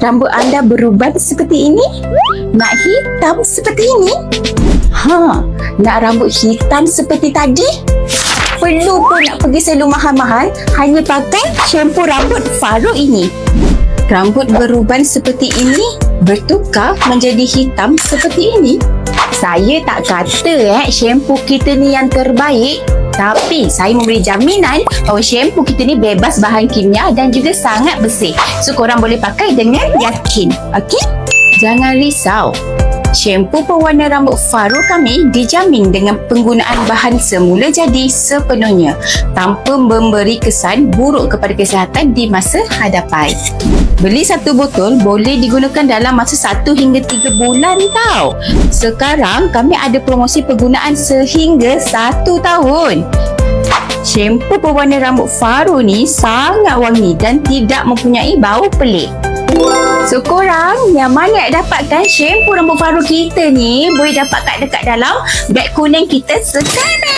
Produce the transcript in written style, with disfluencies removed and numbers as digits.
Rambut anda beruban seperti ini? Nak hitam seperti ini? Nak rambut hitam seperti tadi? Perlu pun nak pergi salon mahal-mahal hanya pakai shampoo rambut Farouk ini. Rambut beruban seperti ini bertukar menjadi hitam seperti ini. Saya tak kata shampoo kita ni yang terbaik, tapi saya memberi jaminan bahawa shampoo kita ni bebas bahan kimia dan juga sangat bersih. So korang boleh pakai dengan yakin. Okey? Jangan risau. Shampoo pewarna rambut Farouk kami dijamin dengan penggunaan bahan semula jadi sepenuhnya tanpa memberi kesan buruk kepada kesihatan di masa hadapan. Beli satu botol boleh digunakan dalam masa 1 hingga 3 bulan tau. Sekarang kami ada promosi penggunaan sehingga 1 tahun. Shampoo pewarna rambut Farouk ni sangat wangi dan tidak mempunyai bau pelik. So korang yang mana nak dapatkan shampoo rambut Farouk kita ni boleh dapatkan dekat dalam beg kuning kita sekarang.